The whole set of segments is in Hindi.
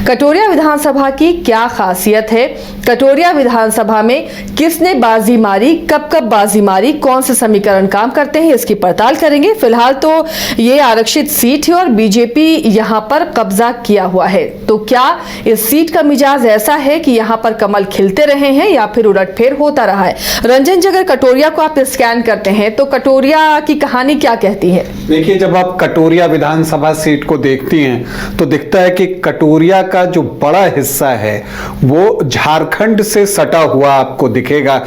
कटोरिया विधानसभा की क्या खासियत है, कटोरिया विधानसभा में किसने बाजी मारी, कब कब बाजी मारी, कौन से समीकरण काम करते हैं, इसकी पड़ताल करेंगे। फिलहाल तो ये आरक्षित सीट है और बीजेपी यहां पर कब्जा किया हुआ है। तो क्या इस सीट का मिजाज ऐसा है कि यहां पर कमल खिलते रहे हैं या फिर उलटफेर होता रहा है? रंजन जी, अगर कटोरिया को आप स्कैन करते हैं तो कटोरिया की कहानी क्या कहती है? देखिए, जब आप कटोरिया विधानसभा सीट को देखती हैं तो दिखता है कि कटोरिया का जो बड़ा हिस्सा है वो झारखंड से सटा हुआ आपको दिखेगा,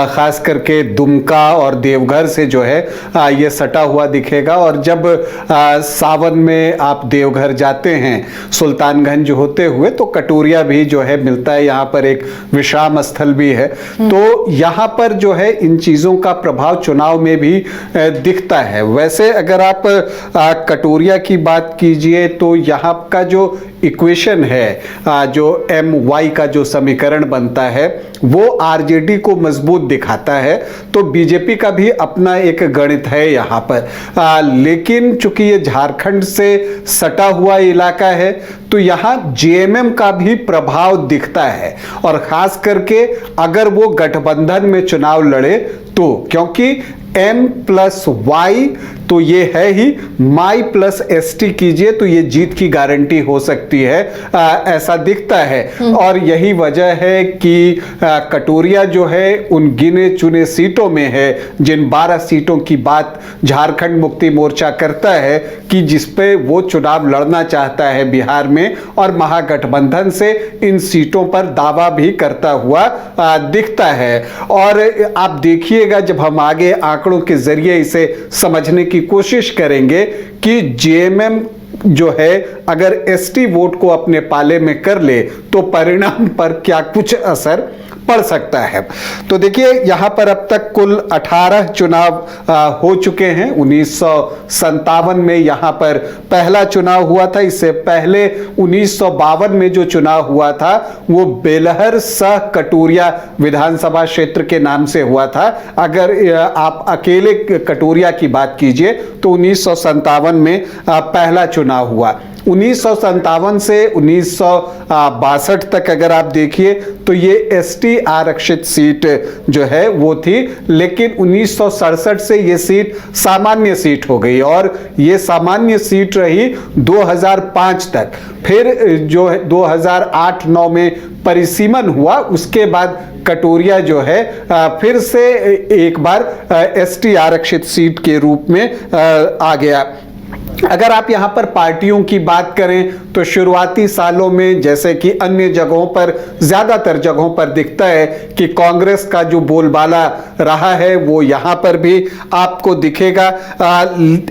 खास करके दुमका और देवघर से जो है ये सटा हुआ दिखेगा। और जब सावन में आप देवघर जाते हैं सुल्तानगंज होते हुए तो कटोरिया भी जो है मिलता है, यहाँ पर एक विश्राम स्थल भी है। तो यहाँ पर जो है इन चीजों का प्रभाव चुनाव में भी दिखता है। वैसे अगर आप कटोरिया की बात कीजिए तो यहाँ का जो इक्वेशन है, जो MY का जो समीकरण बनता है वो आरजेडी को मजबूत दिखाता है। तो बीजेपी का भी अपना एक गणित है यहाँ पर, लेकिन चूंकि ये झारखंड से सटा हुआ इलाका है तो यहाँ JMM का भी प्रभाव दिखता है। और खास करके अगर वो गठबंधन में चुनाव लड़े तो, क्योंकि M+Y तो ये है ही, माई प्लस ST कीजिए तो ये जीत की गारंटी हो सकती है, ऐसा दिखता है। और यही वजह है कि कटोरिया जो है उन गिने चुने सीटों में है जिन 12 सीटों की बात झारखंड मुक्ति मोर्चा करता है कि जिसपे वो चुनाव लड़ना चाहता है बिहार में, और महागठबंधन से इन सीटों पर दावा भी करता हुआ दिखता है। और आप देखिएगा, जब हम आगे आंकड़ों के जरिए इसे समझने की कोशिश करेंगे कि JMM जो है अगर ST वोट को अपने पाले में कर ले तो परिणाम पर क्या कुछ असर पड़ सकता है। तो देखिए, यहां पर अब तक कुल 18 चुनाव हो चुके हैं। 1957 में यहां पर पहला चुनाव हुआ था। इससे पहले 1952 में जो चुनाव हुआ था वो बेलहर सह कटोरिया विधानसभा क्षेत्र के नाम से हुआ था। अगर आप अकेले कटोरिया की बात कीजिए तो 1957 में पहला चुनाव हुआ। 1957 से 1962 तक अगर आप देखिए तो ये ST आरक्षित सीट जो है वो थी, लेकिन 1967 से ये सीट सामान्य सीट हो गई और ये सामान्य सीट रही 2005 तक। फिर जो है 2008-9 में परिसीमन हुआ, उसके बाद कटोरिया जो है फिर से एक बार ST आरक्षित सीट के रूप में आ गया। अगर आप यहां पर पार्टियों की बात करें तो शुरुआती सालों में जैसे कि अन्य जगहों पर, ज्यादातर जगहों पर दिखता है कि कांग्रेस का जो बोलबाला रहा है वो यहां पर भी आपको दिखेगा।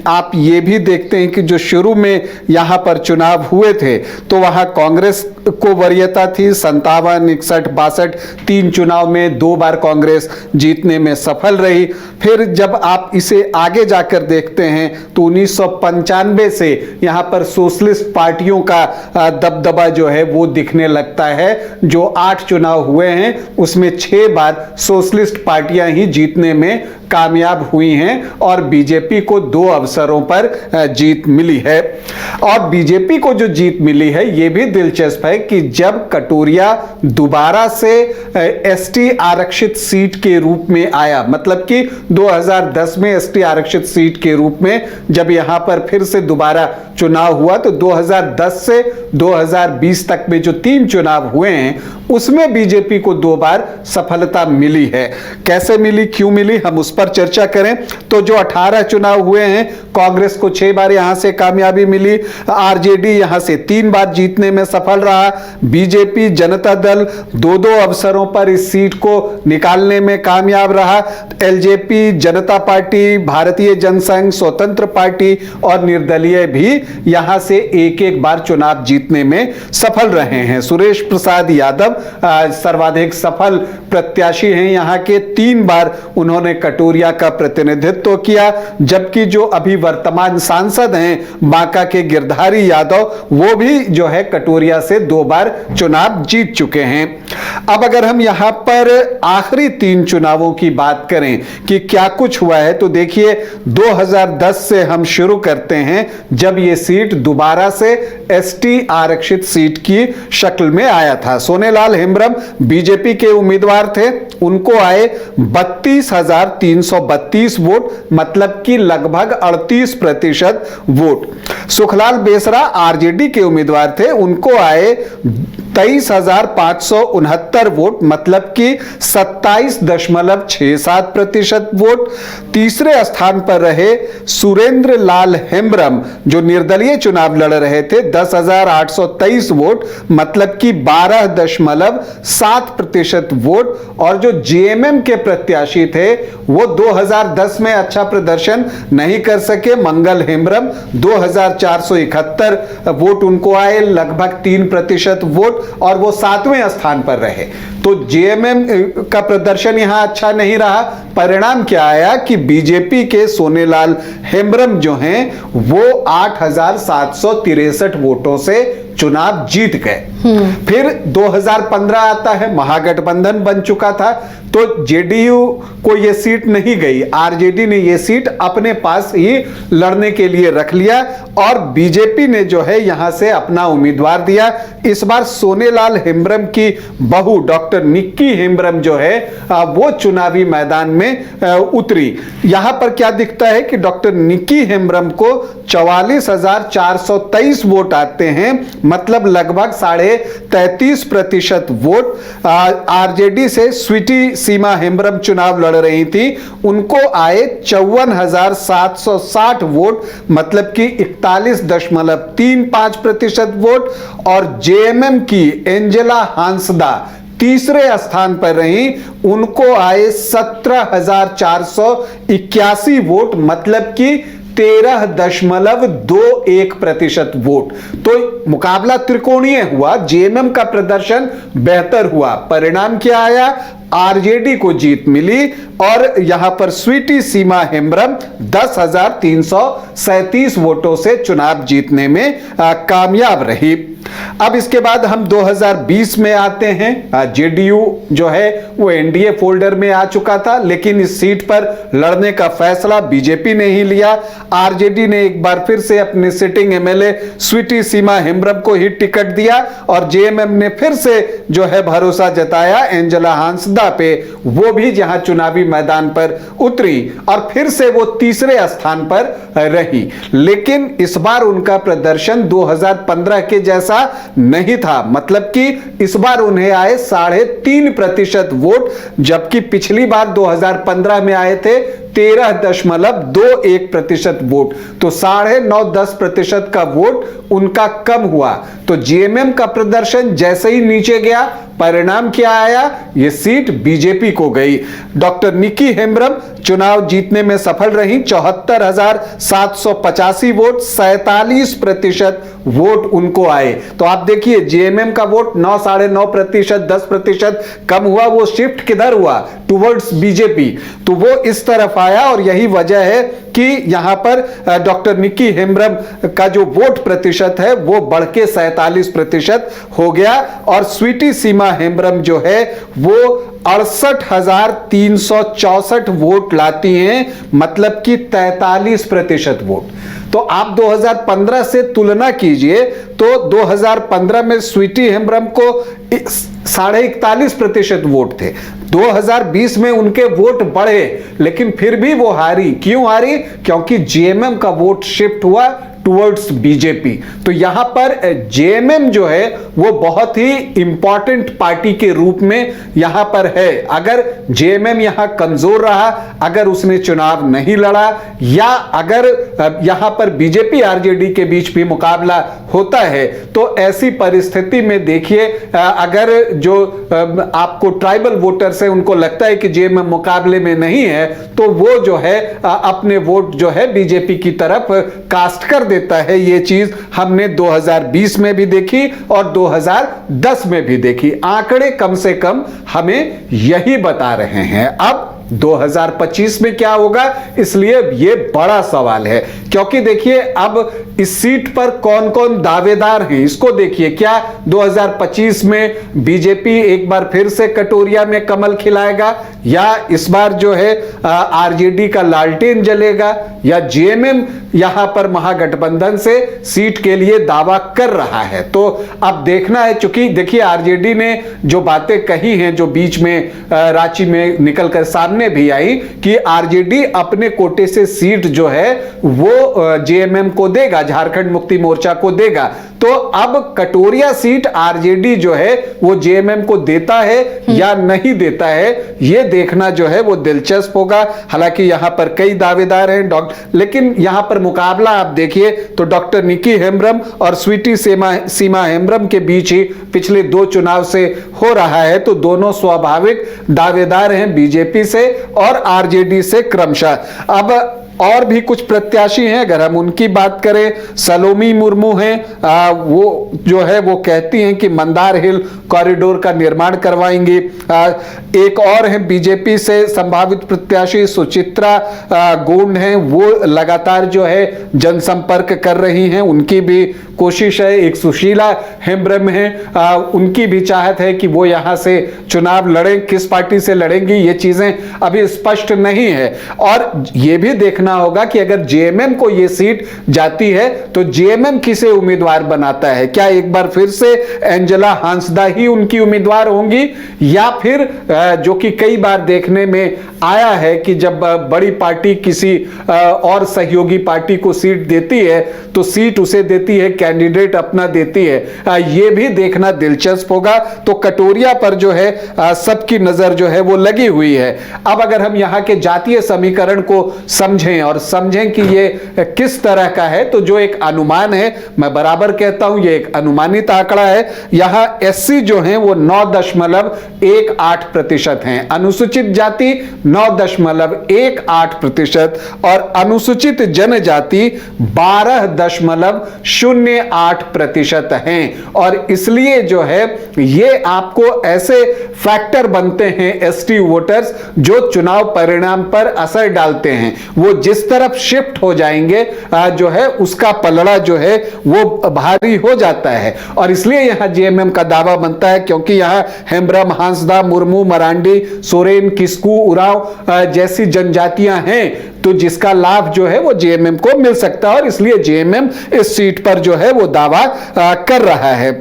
आप ये भी देखते हैं कि जो शुरू में यहां पर चुनाव हुए थे तो वहां कांग्रेस को वरीयता थी। 57, 61, 62 तीन चुनाव में 2 बार कांग्रेस जीतने में सफल रही। फिर जब आप इसे आगे जाकर देखते हैं तो 1995 से यहां पर सोशलिस्ट पार्टियों का दबदबा जो है वो दिखने लगता है। जो 8 चुनाव हुए हैं उसमें 6 बार सोशलिस्ट पार्टियां ही जीतने में कामयाब हुई हैं और बीजेपी को 2 अवसरों पर जीत मिली है। और बीजेपी को जो जीत मिली है ये भी दिलचस्प है कि जब कटोरिया दोबारा से ST आरक्षित सीट के रूप में आया, मतलब कि 2010 में ST आरक्षित सीट के रूप में जब यहां पर फिर से दोबारा चुनाव हुआ तो 2010 से 2020 तक में जो 3 चुनाव हुए हैं उसमें बीजेपी को 2 बार सफलता मिली है। कैसे मिली, क्यों मिली, हम उस पर चर्चा करें तो जो 18 चुनाव हुए हैं कांग्रेस को 6 बार यहां से कामयाबी मिली, आरजेडी यहां से 3 बार जीतने में सफल रहा, बीजेपी जनता दल 2-2 अवसरों पर इस सीट को निकालने में कामयाब रहा, LJP, जनता पार्टी, भारतीय जनसंघ, स्वतंत्र पार्टी और निर्दलीय भी यहां से 1-1 बार चुनाव जीतने में सफल रहे हैं। सुरेश प्रसाद यादव सर्वाधिक सफल प्रत्याशी हैं यहां के, 3 बार उन्होंने कटोरिया का प्रतिनिधित्व किया, जबकि जो अभी वर्तमान सांसद हैं बांका के गिरधारी यादव वो भी जो है कटोरिया से 2 बार चुनाव जीत चुके हैं। अब अगर हम यहां पर आखिरी 3 चुनावों की बात करें कि क्या कुछ हुआ है, तो देखिए 2010 से हम शुरू करते हैं, जब ये सीट दोबारा से एसटी आरक्षित सीट की शक्ल में आया था। सोनेलाल हेम्ब्रम बीजेपी के उम्मीदवार थे, उनको आए 32,332 वोट, मतलब कि लगभग 38% वोट। सुखलाल बेसरा आरजेडी के उम्मीदवार थे, उनको आए 23,569 वोट, मतलब कि 27.67% वोट। तीसरे स्थान पर रहे सुरेंद्र लाल हेम्ब्रम, जो निर्दलीय चुनाव लड़ रहे थे, 10,823 वोट, मतलब कि 12.7% वोट। और जो जेएमएम के प्रत्याशी थे वो 2010 में अच्छा प्रदर्शन नहीं कर सके, मंगल हेम्ब्रम, 2,471 वोट उनको आए, लगभग 3% वोट, और वो 7वें स्थान पर रहे। तो जेएमएम का प्रदर्शन यहां अच्छा नहीं रहा। परिणाम क्या आया कि बीजेपी के सोनेलाल हेम्ब्रम जो हैं वो 8,763 वोटों से चुनाव जीत गए। फिर 2015 आता है, महागठबंधन बन चुका था, तो जेडीयू को यह सीट नहीं गई, आरजेडी ने यह सीट अपने पास ही लड़ने के लिए रख लिया और बीजेपी ने जो है यहां से अपना उम्मीदवार दिया। इस बार सोनेलाल हेम्ब्रम की बहू डॉक्टर निक्की हेम्ब्रम जो है वो चुनावी मैदान में उतरी। यहां पर क्या दिखता है कि डॉक्टर निक्की हेम्ब्रम को 44,423 वोट आते हैं, मतलब लगभग 33.5% वोट। आरजेडी से स्वीटी सीमा हेम्ब्रम चुनाव लड़ रही थी, उनको आए 54,760 वोट, मतलब कि 41.35% वोट। और जेएमएम की एंजेला हांसदा तीसरे स्थान पर रही, उनको आए 17,481 वोट, मतलब कि 13.21% वोट। तो मुकाबला त्रिकोणीय हुआ, जेएमएम का प्रदर्शन बेहतर हुआ। परिणाम क्या आया? आरजेडी को जीत मिली और यहां पर स्वीटी सीमा हेम्ब्रम 10,337 वोटों से चुनाव जीतने में कामयाब रही। अब इसके बाद हम 2020 में आते हैं। जेडीयू जो है वो एनडीए फोल्डर में आ चुका था, लेकिन इस सीट पर लड़ने का फैसला बीजेपी ने ही लिया। आरजेडी ने एक बार फिर से अपने सिटिंग एमएलए स्वीटी सीमा हेम्ब्रम को ही टिकट दिया और जेएमएम ने फिर से जो है भरोसा जताया एंजेला हांसदा पे, वो भी जहां चुनावी मैदान पर उतरी और फिर से वो तीसरे स्थान पर रही। लेकिन इस बार उनका प्रदर्शन 2015 के जैसा नहीं था, मतलब कि इस बार उन्हें आए 3.5% वोट, जबकि पिछली बार 2015 में आए थे 13.21% वोट। तो 9.5-10% का वोट उनका कम हुआ। तो जेएमएम का प्रदर्शन जैसे ही नीचे गया, परिणाम क्या आया? यह सीट बीजेपी को गई। डॉक्टर निक्की हेम्ब्रम चुनाव जीतने में सफल रही, 74,785 वोट, 47% वोट उनको आए। तो आप देखिए जेएमएम का वोट 9-9.5%, 10% कम हुआ, वो शिफ्ट किधर हुआ? Towards BJP. तो वो इस तरफ आया और यही वजह है कि यहां पर डॉक्टर निक्की हेम्ब्रम का जो वोट प्रतिशत है वो बढ़ के 47% हो गया और स्वीटी सीमा हेम्ब्रम जो है वो 68,364 वोट लाती हैं, मतलब कि 43% वोट। तो आप 2015 से तुलना कीजिए तो 2015 में स्वीटी हेम्ब्रम को 41.5% वोट थे, 2020 में उनके वोट बढ़े, लेकिन फिर भी वो हारी। क्यों हारी? क्योंकि जेएमएम का वोट शिफ्ट हुआ टुवर्ड्स बीजेपी। तो यहां पर जेएमएम जो है वो बहुत ही इंपॉर्टेंट पार्टी के रूप में यहां पर है। अगर जेएमएम यहां कमजोर रहा, अगर उसने चुनाव नहीं लड़ा, या अगर यहां पर बीजेपी आरजेडी के बीच भी मुकाबला होता है, तो ऐसी परिस्थिति में देखिए अगर जो आपको ट्राइबल वोटर्स है उनको लगता है कि जेएमएम मुकाबले में नहीं है, तो वो जो है अपने वोट जो है बीजेपी की तरफ कास्ट कर देता है। ये चीज हमने 2020 में भी देखी और 2010 में भी देखी। आंकड़े कम से कम हमें यही बता रहे हैं। अब 2025 में क्या होगा, इसलिए ये बड़ा सवाल है। क्योंकि देखिए अब इस सीट पर कौन कौन दावेदार हैं इसको देखिए। क्या 2025 में बीजेपी एक बार फिर से कटोरिया में कमल खिलाएगा, या इस बार जो है आरजेडी का लालटेन जलेगा, या जेएमएम यहां पर महागठबंधन से सीट के लिए दावा कर रहा है। तो अब देखना है, चूंकि देखिए आरजेडी ने जो बातें कही हैं, जो बीच में रांची में निकलकर सामने भी आई कि आरजेडी अपने कोटे से सीट जो है वो जेएमएम को देगा, झारखंड मुक्ति मोर्चा को देगा। तो अब कटोरिया सीट आरजेडी जो है वो जेएमएम को देता है या नहीं देता है, ये देखना जो है वो दिलचस्प होगा। हालांकि यहां पर कई दावेदार हैं, लेकिन यहां पर मुकाबला आप देखिए तो डॉक्टर निकी हेम्ब्रम और स्वीटी सीमा हेम्ब्रम के बीच ही पिछले 2 चुनाव से हो रहा है। तो दोनों स्वाभाविक दावेदार हैं बीजेपी से और आरजेडी से क्रमशः। अब और भी कुछ प्रत्याशी हैं, अगर हम उनकी बात करें, सलोमी मुर्मू हैं, वो जो है वो कहती हैं कि मंदार हिल कॉरिडोर का निर्माण करवाएंगी। एक और हैं बीजेपी से संभावित प्रत्याशी सुचित्रा गोंड हैं, वो लगातार जो है जनसंपर्क कर रही हैं, उनकी भी कोशिश है। एक सुशीला हेम्ब्रम है, उनकी भी चाहत है कि वो यहां से चुनाव लड़ें। किस पार्टी से लड़ेंगी ये चीजें अभी स्पष्ट नहीं है। और ये भी देखना होगा कि अगर जेएमएम को ये सीट जाती है तो जेएमएम किसे उम्मीदवार बनाता है। क्या एक बार फिर से एंजेला हांसदा ही उनकी उम्मीदवार होंगी, या फिर जो कि कई बार देखने में आया है कि जब बड़ी पार्टी किसी और सहयोगी पार्टी को सीट देती है तो सीट उसे देती है, कैंडिडेट अपना देती है। यह भी देखना दिलचस्प होगा। तो कटोरिया पर जो है सबकी नजर जो है वो लगी हुई है। अब अगर हम यहां के जातीय समीकरण को समझें और समझें कि ये किस तरह का है, तो जो एक अनुमान है, मैं बराबर कहता हूं ये एक अनुमानित आंकड़ा है। यहां एससी जो हैं वो 9.18% हैं, अनुसूचित जाति 9.18% और अनुसूचित जनजाति 12.08% हैं। और इसलिए जो है ये आपको ऐसे फैक्टर बनते हैं एसटी वोटर्स जो चुनाव परिणाम पर असर डालते हैं। वो जिस तरफ शिफ्ट हो जाएंगे जो है उसका पलड़ा जो है वो भारी हो जाता है। और इसलिए यहां जेएमएम का दावा बनता है, क्योंकि यहां हेम्ब्रम, हांसदा, मुर्मू, मरांडी, सोरेन, किस्कू, उरांव जैसी जनजातियां हैं, तो जिसका लाभ जो है वो जेएमएम को मिल सकता है। और इसलिए जेएमएम इस सीट पर जो है वो दावा कर रहा है।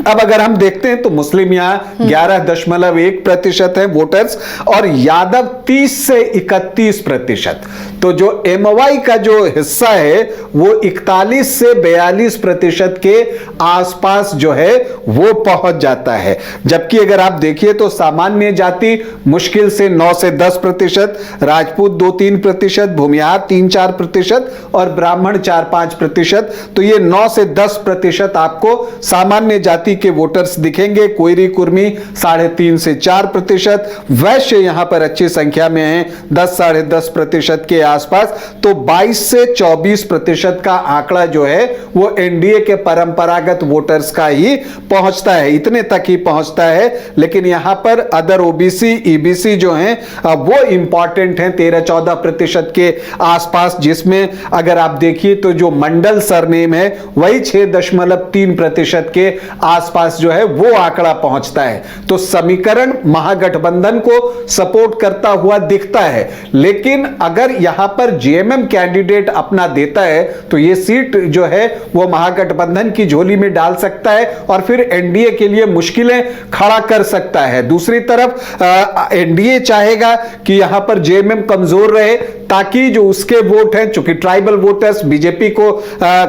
अब अगर हम देखते हैं तो मुस्लिम यहां 11.1% है वोटर्स और यादव 30 से 31%। तो जो एमवाई का जो हिस्सा है वो 41 से 42% के आसपास जो है वो पहुंच जाता है। जबकि अगर आप देखिए तो सामान्य जाति मुश्किल से 9 से 10%, राजपूत 2-3%, भूमिहार 3-4% और ब्राह्मण 4-5%। तो ये 9 से 10% आपको सामान्य जाति के वोटर्स दिखेंगे। कोयरी कुर्मी 3.5 से 4%, वैश्य यहां पर अच्छी संख्या में हैं 10-10.5% के आसपास। तो 22 से 24% का आंकड़ा जो है वो एनडीए के परंपरागत वोटर्स का ही पहुंचता है, इतने तक ही पहुंचता है। लेकिन यहां पर अदर ओबीसी, ईबीसी जो हैं वो इंपॉर्टेंट हैं 13-14% के आसपास, जिसमें अगर आप देखिए तो जो मंडल सरनेम है वही 6.3% के आसपास जो है वो आंकड़ा पहुंचता है। तो समीकरण महागठबंधन को सपोर्ट करता हुआ दिखता है। लेकिन अगर यहां पर जेएमएम कैंडिडेट अपना देता है तो यह सीट जो है वो महागठबंधन की झोली में डाल सकता है और फिर एनडीए के लिए मुश्किलें खड़ा कर सकता है। दूसरी तरफ एनडीए चाहेगा कि यहां पर जेएमएम कमजोर रहे ताकि जो उसके वोट हैं, चूंकि ट्राइबल वोटर्स बीजेपी को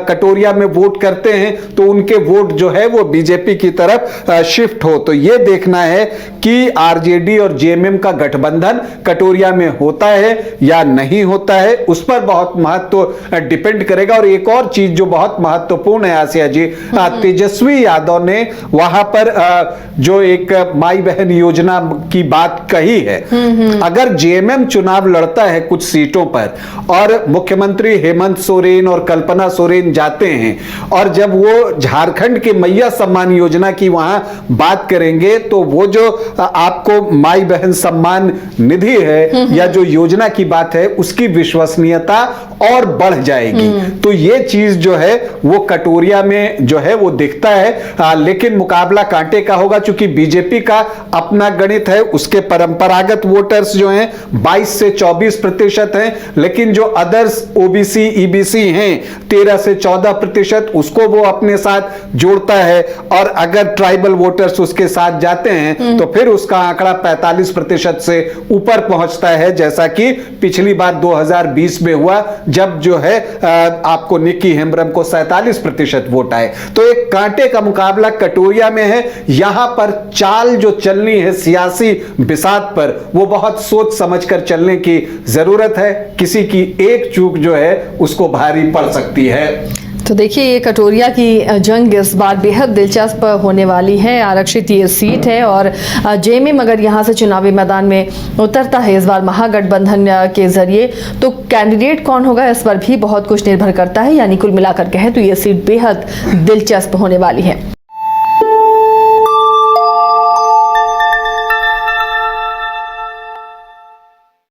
कटोरिया में वोट करते हैं, तो उनके वोट जो है वो बीजेपी की तरफ शिफ्ट हो। तो यह देखना है कि आरजेडी और जेएमएम का गठबंधन कटोरिया में होता है या नहीं होता है, उस पर बहुत महत्व डिपेंड करेगा। और एक और चीज जो बहुत महत्वपूर्ण है आसिया जी, तेजस्वी यादव ने वहां पर जो एक माई बहन योजना की बात कही है। अगर जेएमएम चुनाव लड़ता है कुछ सीट सीटों पर और मुख्यमंत्री हेमंत सोरेन और कल्पना सोरेन जाते हैं और जब वो झारखंड के मैया सम्मान योजना की वहां बात करेंगे तो वो जो आपको माई बहन सम्मान निधि है या जो योजना की बात है उसकी विश्वसनीयता और बढ़ जाएगी। तो ये चीज जो है वो कटोरिया में जो है वो दिखता है, लेकिन मुकाबला कांटे का होगा क्योंकि बीजेपी का अपना गणित है, उसके परंपरागत वोटर्स जो हैं 22 से 24% हैं, लेकिन जो अदर्स ओबीसी ईबीसी हैं 13 से 14% उसको वो अपने साथ जोड़ता है और अगर ट्राइबल वोटर्स उसके साथ जाते हैं तो फिर उसका आंकड़ा 45% से ऊपर पहुंचता है, जैसा कि पिछली बार 2020 में हुआ जब जो है आपको निक्की हेम्ब्रम को 47% वोट आए। तो एक कांटे का मुकाबला कटोरिया में है। यहां पर चाल जो चलनी है सियासी बिसात पर वो बहुत सोच समझकर चलने की जरूरत है, किसी की एक चूक जो है उसको भारी पड़ सकती है। तो देखिए ये कटोरिया की जंग इस बार बेहद दिलचस्प होने वाली है। आरक्षित ये सीट है और जेएमएम अगर यहाँ से चुनावी मैदान में उतरता है इस बार महागठबंधन के जरिए तो कैंडिडेट कौन होगा इस पर भी बहुत कुछ निर्भर करता है। यानी कुल मिलाकर कहें तो ये सीट बेहद दिलचस्प होने वाली है।